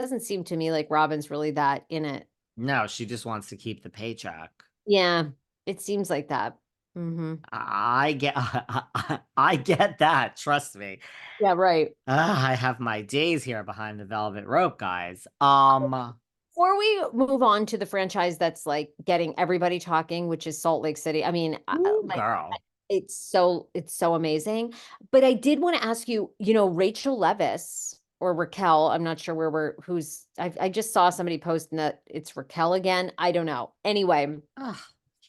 doesn't seem to me like Robyn's really that in it. No, she just wants to keep the paycheck. Yeah, it seems like that. I get I get that, trust me. Yeah, right. I have my days here behind the velvet rope, guys. Before we move on to the franchise that's like getting everybody talking, which is Salt Lake City. I mean, Ooh, like girl. it's so amazing. But I did want to ask you, Rachel Leviss or Raquel, I'm not sure I just saw somebody posting that it's Raquel again. I don't know. Anyway, Ugh,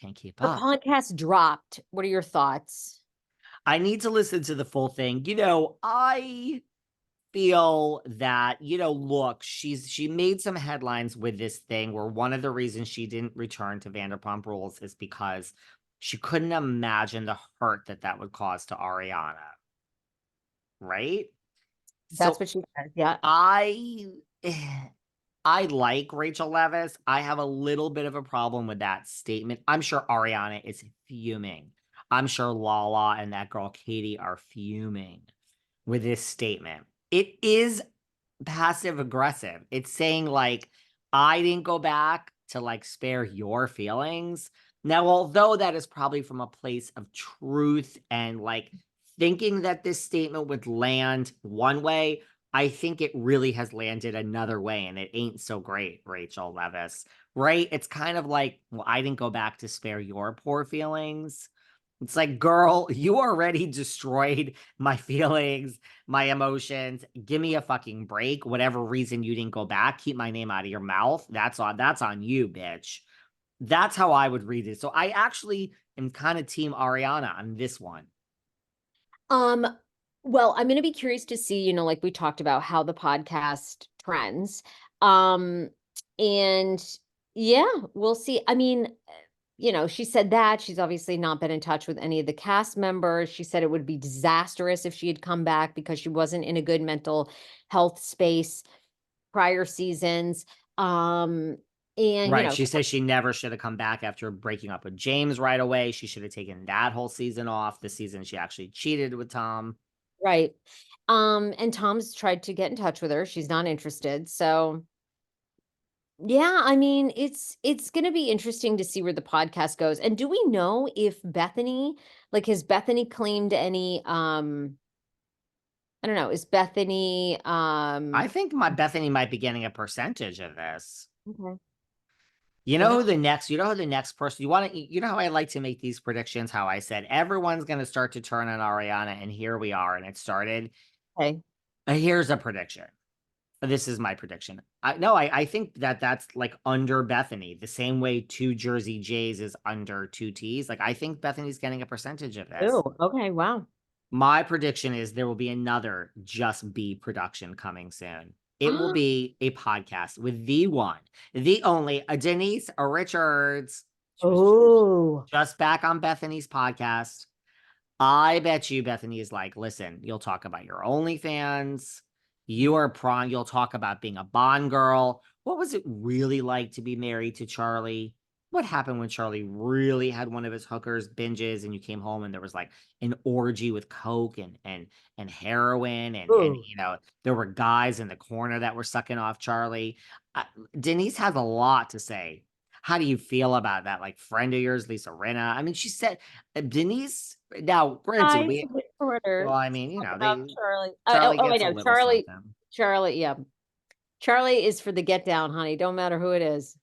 can't keep her up. podcast dropped. What are your thoughts? I need to listen to the full thing. I feel that, look, she made some headlines with this thing where one of the reasons she didn't return to Vanderpump Rules is because she couldn't imagine the hurt that would cause to Ariana, right? That's So what she said. Yeah. I I like Rachel Leviss. I have a little bit of a problem with that statement. I'm sure Ariana is fuming. I'm sure Lala and that girl Katie are fuming with this statement. It is passive aggressive. It's saying like, I didn't go back to like spare your feelings. Now, although that is probably from a place of truth and like thinking that this statement would land one way, I think it really has landed another way, and it ain't so great, Rachel Leviss, right? It's kind of like, well, I didn't go back to spare your poor feelings. It's like, girl, you already destroyed my feelings, my emotions. Give me a fucking break. Whatever reason you didn't go back, keep my name out of your mouth. That's on you, bitch. That's how I would read it. So I actually am kind of team Ariana on this one. Um, well, I'm going to be curious to see, like we talked about how the podcast trends. Um, and yeah, we'll see. I mean, she said that she's obviously not been in touch with any of the cast members. She said it would be disastrous if she had come back because she wasn't in a good mental health space prior seasons. And Right. She says she never should have come back after breaking up with James right away. She should have taken that whole season off. The season she actually cheated with Tom. right. And Tom's tried to get in touch with her. She's not interested. So yeah, I mean, it's going to be interesting to see where the podcast goes. And do we know if Bethany, like has Bethany claimed any I don't know, is Bethany I think my Bethany might be getting a percentage of this. okay. You Well, know that who the next, person, you know how I like to make these predictions, how I said everyone's going to start to turn on Ariana, and here we are, and it started. okay. Here's a prediction. This is my prediction. I think that's like under Bethany, the same way two Jersey Jays is under two T's. Like, I think Bethany's getting a percentage of this. Oh, okay. Wow. My prediction is there will be another Just Be production coming soon. It will be a podcast with the one, the only, Denise Richards. She was Oh, just back on Bethany's podcast. I bet you Bethany is like, listen, you'll talk about your OnlyFans. You are prawn. You'll talk about being a Bond girl. What was it really like to be married to Charlie? What happened when Charlie really had one of his hookers binges and you came home and there was like an orgy with coke and heroin and oh. there were guys in the corner that were sucking off Charlie. Denise has a lot to say. How do you feel about that? Like, friend of yours, Lisa Rinna? I mean, she said Denise. Now, granted, Hi, well, reporter. I mean, Talk about Charlie. Charlie I gets a know. little something. Charlie, yeah. Charlie is for the get down, honey. Don't matter who it is.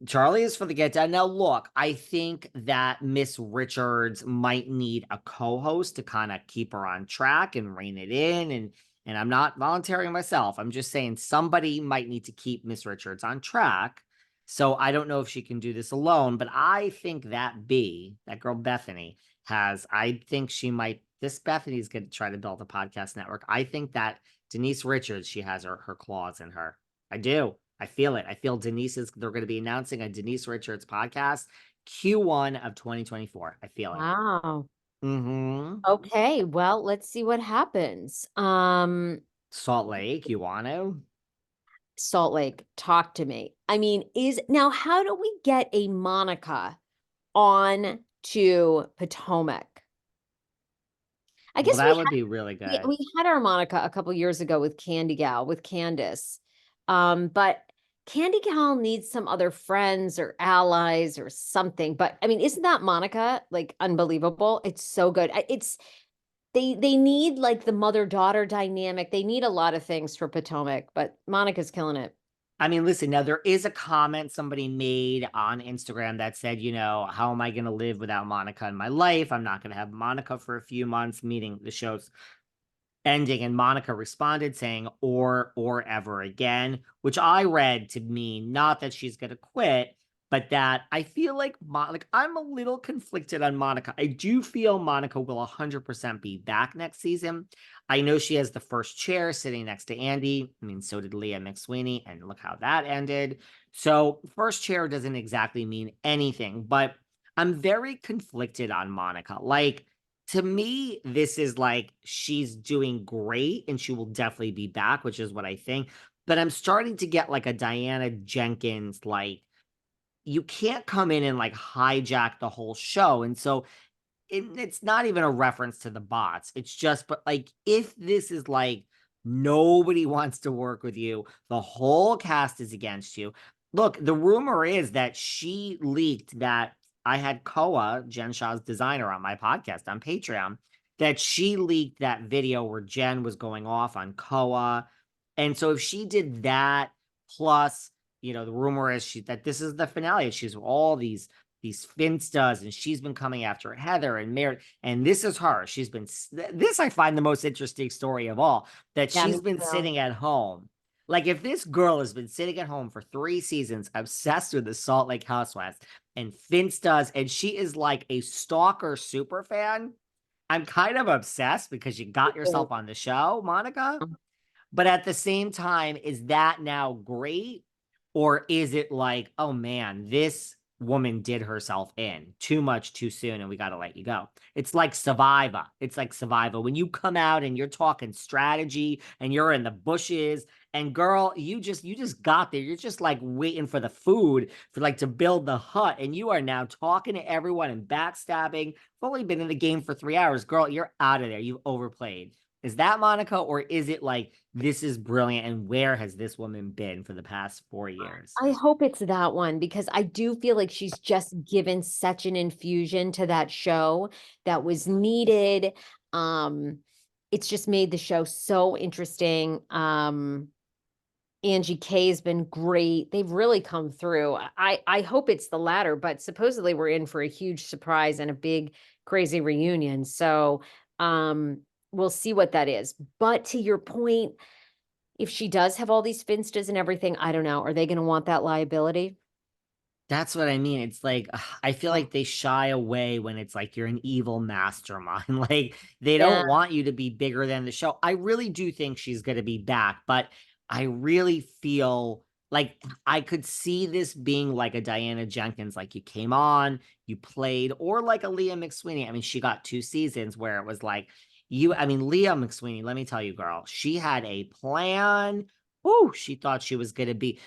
Charlie is for the get down. Now, look, I think that Miss Richards might need a co-host to kind of keep her on track and rein it in. And I'm not volunteering myself. I'm just saying somebody might need to keep Miss Richards on track. So I don't know if she can do this alone, but I think that girl Bethany, I think she might, this Bethany's going to try to build a podcast network. I think that Denise Richards, she has her claws in her. I do. I feel it. I feel they're going to be announcing a Denise Richards podcast Q1 of 2024. I feel it. Wow. Mm-hmm. Okay, well, let's see what happens. Salt Lake, you want to? Salt Lake, talk to me. I mean, how do we get a Monica on to Potomac? I Well, guess that would be really good. we had our Monica a couple years ago with Candy Gal, with Candace. But Candy Cal needs some other friends or allies or something. But I mean, isn't that Monica like unbelievable? It's so good. It's they need like the mother-daughter dynamic. They need a lot of things for Potomac, but Monica's killing it. I mean, listen, now there is a comment somebody made on Instagram that said, you know, how am I going to live without Monica in my life? I'm not going to have Monica for a few months, meaning the show's ending. And Monica responded saying, or ever again, which I read to mean not that she's going to quit, but that I feel like, I'm a little conflicted on Monica. I do feel Monica will 100% be back next season. I know she has the first chair sitting next to Andy. I mean, so did Leah McSweeney, and look how that ended. So first chair doesn't exactly mean anything, but I'm very conflicted on Monica. Like, to me, this is like she's doing great and she will definitely be back, which is what I think. But I'm starting to get like a Diana Jenkins, like, you can't come in and like hijack the whole show. And so it's not even a reference to the bots. It's just, but like, if this is like nobody wants to work with you, the whole cast is against you. Look, the rumor is that she leaked that I had Koa, Jen Shah's designer, on my podcast on Patreon, that she leaked that video where Jen was going off on Koa. And so if she did that, plus, you know, the rumor is that this is the finale. She's all these finstas, and she's been coming after Heather and Mary, and this is her. She's been, this I find the most interesting story of all, that Yeah, me she's been too. sitting at home. Like, if this girl has been sitting at home for 3 seasons, obsessed with the Salt Lake Housewives and finstas, and she is like a stalker super fan, I'm kind of obsessed because you got yourself on the show, Monica. But at the same time, is that now great? Or is it like, oh man, this woman did herself in too much too soon and we got to let you go? It's like Survivor. It's like Survivor. When you come out and you're talking strategy and you're in the bushes, and girl, you just got there. You're just like waiting for the food for like to build the hut. And you are now talking to everyone and backstabbing. I've only been in the game for 3 hours. Girl, you're out of there. You've overplayed. Is that Monica, or is it like, this is brilliant and where has this woman been for the past 4 years? I hope it's that one because I do feel like she's just given such an infusion to that show that was needed. Um, it's just made the show so interesting. Angie K has been great. They've really come through. I hope it's the latter, but supposedly we're in for a huge surprise and a big crazy reunion. So we'll see what that is. But to your point, if she does have all these finstas and everything, I don't know. Are they going to want that liability? That's what I mean. It's like, I feel like they shy away when it's like you're an evil mastermind. Like, they Yeah, don't want you to be bigger than the show. I really do think she's going to be back, but I really feel like I could see this being like a Diana Jenkins, like you came on, you played, or like a Leah McSweeney. I mean, she got 2 seasons where it was like, I mean, Leah McSweeney, let me tell you, girl, she had a plan. Oh, she thought she was going to be